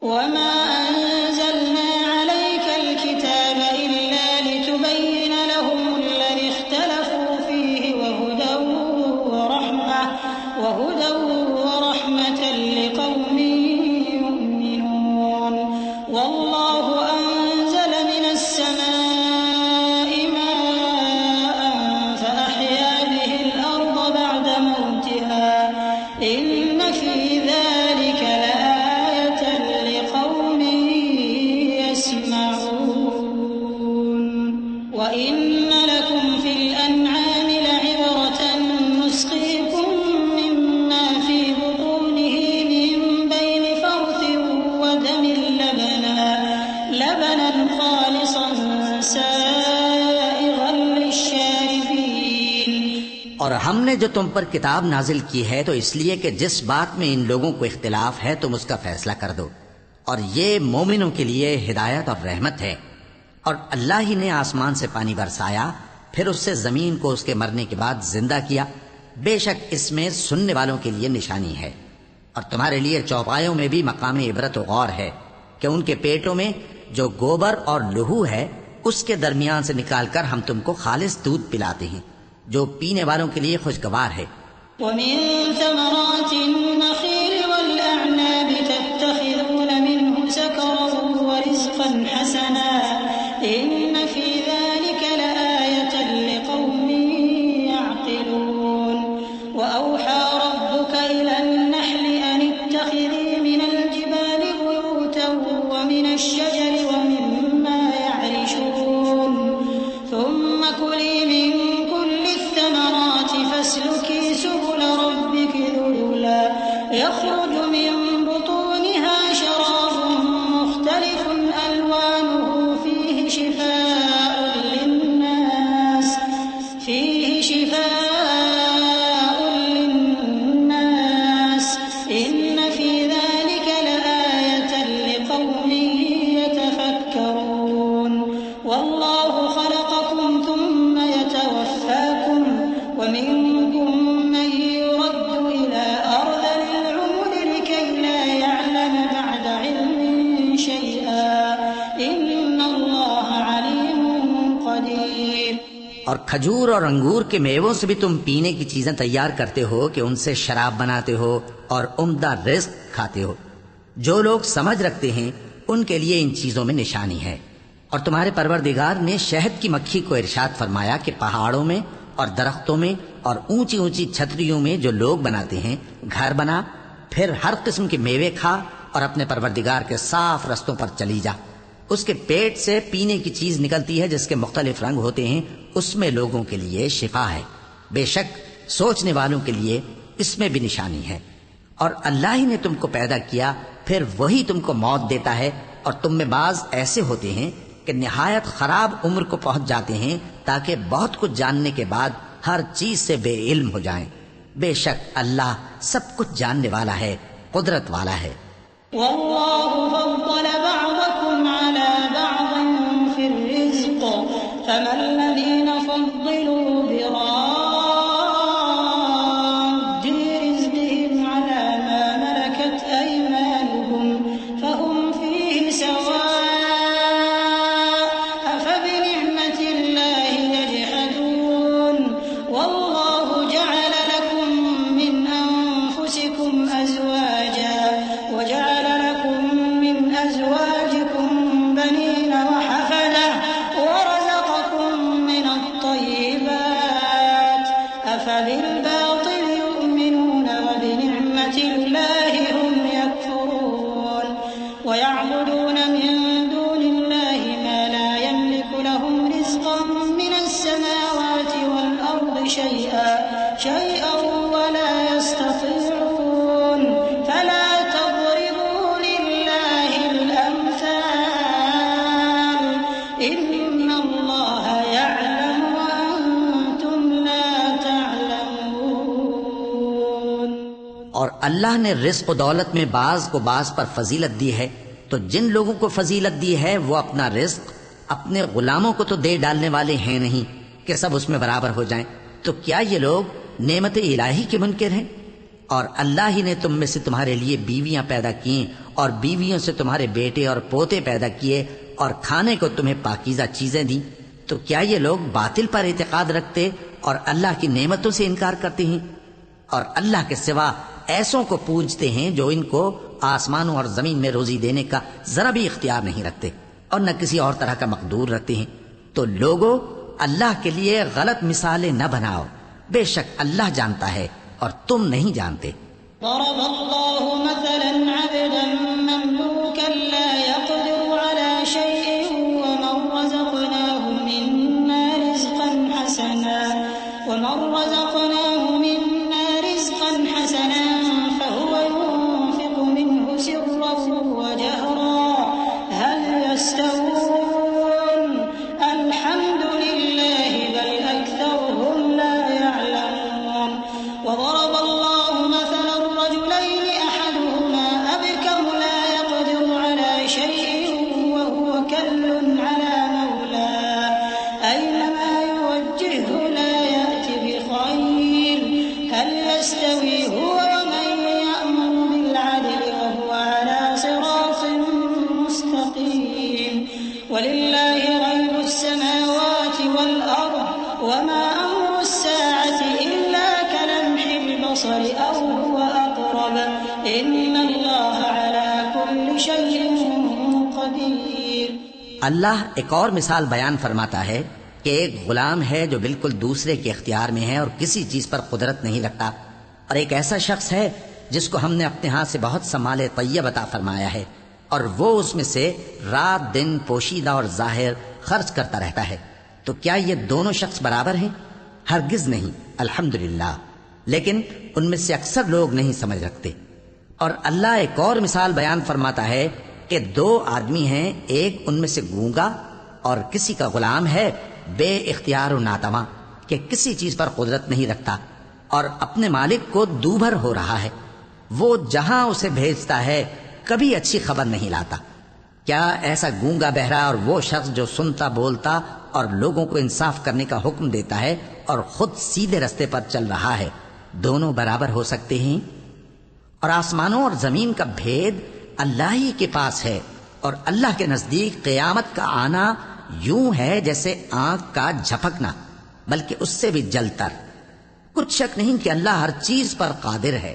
वमा अंज़लना अलैकल किताब इल्ला लितुबय्यिन लहुमुल्लज़ी इख्तलफू फ़ीहि वहुदन व रहमतन लिक़ौमिन युमिनून। वल्लाहु अंज़ल मिनस समाइ माअन फ़अह्या बिहिल अर्द बअद मौतिहा इन्न फ़ी ज़ालिक लआयतन लिक़ौमिन यस्मऊन। वइन्न लकुम फ़िल अनआमि लइब्रतन नुस्क़ीकुम मिम्मा फ़ी बुतूनिही मिन बैनि फ़र्थिन व दमिन लबनन ख़ालिसन साइग़न लिश्शारिबीन। और हमने जो तुम पर किताब नाजिल की है तो इसलिए कि जिस बात में इन लोगों को इख्तिलाफ है तुम उसका फैसला कर दो, और ये मोमिनों के लिए हिदायत और रहमत है। और अल्लाह ही ने आसमान से पानी बरसाया, फिर उससे जमीन को उसके मरने के बाद जिंदा किया। बेशक इसमें सुनने वालों के लिए निशानी है, और तुम्हारे लिए चौपायों में भी मकाम इबरत और गौर है कि उनके पेटों में जो गोबर और लहू है उसके दरमियान से निकालकर हम तुमको खालिस दूध पिलाते हैं जो पीने वालों के लिए खुशगवार है। वमिन समरातिन नखील वल अअनाब तत्तखिज़ून मिन्हु सकरन व रिज़क़न हसना इन्न फी ज़ालिक लआयतन लिक़ौमिन यअक़िलून। व औहा रब्बुक इलन नहलि अन इत्तखिज़ी मिनल जिबालि बुयूतन व मिनश शजरि व मिम्मा यअरिशून थुम्मा कुली मिन فاسلكي سبل ربك ذللا يخرج من بطونها شراب مختلف ألوانه فيه شفاء للناس إن في ذلك لآية لقوم يتفكرون। والله خلقكم ثم يتوفاكم ومنكم من يرد إلى أرذل العمر لكي لا يعلم بعد علم شيئا إن الله عليم قدير। और खजूर और अंगूर के मेवों से भी तुम पीने की चीजें तैयार करते हो कि उनसे शराब बनाते हो और उम्दा रिज़्क खाते हो। जो लोग समझ रखते हैं उनके लिए इन चीजों में निशानी है। और तुम्हारे परवरदिगार ने शहद की मक्खी को इरशाद फरमाया कि पहाड़ों में और दरख्तों में और ऊंची ऊंची छतरियों में जो लोग बनाते हैं घर बना, फिर हर किस्म के मेवे खा और अपने परवरदिगार के साफ रस्तों पर चली जा। उसके पेट से पीने की चीज निकलती है जिसके मुख्तलिफ रंग होते हैं, उसमें लोगों के लिए शिफा है। बेशक सोचने वालों के लिए इसमें भी निशानी है। और अल्लाह ही ने तुमको पैदा किया, फिर वही तुमको मौत देता है। और तुम में बाज ऐसे होते हैं कि निहायत खराब उम्र को पहुंच जाते हैं ताकि बहुत कुछ जानने के बाद हर चीज से बेइल्म हो जाएं। बेशक अल्लाह सब कुछ जानने वाला है, कुदरत वाला है। वल्लाहु फद्दल बअदकुम अला बअदिन फिर रिज़्क़ फमल्लज़ीना फद्दिलू बिराद्दि रिज़्क़िहिम अला मा मलकत अयमानुहुम फहुम फीहि सवा अफबिनिअमतिल्लाहि यजहदून। वल्लाहु जअल लकुम मिन अनफुसिकुम अज़वाजा वजअल लकुम मिन अज़वाजिकुम बनीन वहफदा ورزقكم من الطيبات أفبالباطل يؤمنون وبنعمة الله هم يكفرون ويعبدون من دون الله ما لا يملك لهم رزقا من السماوات والأرض شيئا ولا يستطيعون فلا تضربوا لله الأمثال إن الله يعلم وأنتم لا تعلمون। और अल्लाह ने रिज़्क़ और दौलत में बाज को बाज पर फजीलत दी है, तो जिन लोगों को फजीलत दी है वो अपना रिज़्क़ अपने गुलामों को तो दे डालने वाले हैं नहीं कि सब उसमें बराबर हो जाएं। तो क्या ये लोग नेमत इलाही के मुनकिर हैं? और अल्लाह ही ने तुम में से तुम्हारे लिए बीवियां पैदा की और बीवियों से तुम्हारे बेटे और पोते पैदा किए और खाने को तुम्हें पाकीज़ा चीजें दी। तो क्या ये लोग बातिल पर इतिकाद रखते और अल्लाह की नेमतों से इनकार करते हैं और अल्लाह के सिवा ऐसों को पूजते हैं जो इनको आसमानों और जमीन में रोजी देने का जरा भी इख्तियार नहीं रखते और न किसी और तरह का मकदूर रखते हैं। तो लोगों, अल्लाह के लिए गलत मिसालें न बनाओ, बेशक अल्लाह जानता है और तुम नहीं जानते। अल्लाह एक और मिसाल बयान फरमाता है कि एक गुलाम है जो बिल्कुल दूसरे के इख्तियार में है और किसी चीज पर कुदरत नहीं रखता, और एक ऐसा शख्स है जिसको हमने अपने हाथ से बहुत समाले तैयब अता फरमाया है और वो उसमें से रात दिन पोशीदा और जाहिर खर्च करता रहता है। तो क्या ये दोनों शख्स बराबर हैं? हरगिज नहीं, अल्हम्दुलिल्लाह। लेकिन उनमें से अक्सर लोग नहीं समझ रखते। और अल्लाह एक और मिसाल बयान फरमाता है कि दो आदमी हैं, एक उनमें से गूंगा और किसी का गुलाम है बे इख्तियार और नातवा कि किसी चीज पर कुदरत नहीं रखता और अपने मालिक को दूभर हो रहा है। वो जहां उसे भेजता है कभी अच्छी खबर नहीं लाता। क्या ऐसा गूंगा बहरा और वो शख्स जो सुनता बोलता और लोगों को इंसाफ करने का हुक्म देता है और खुद सीधे रास्ते पर चल रहा है, दोनों बराबर हो सकते हैं? और आसमानों और जमीन का भेद अल्लाह ही के पास है और अल्लाह के नजदीक क़यामत का आना यूं है जैसे आंख का झपकना, बल्कि उससे भी जलतर। कुछ शक नहीं कि अल्लाह हर चीज पर कादिर है।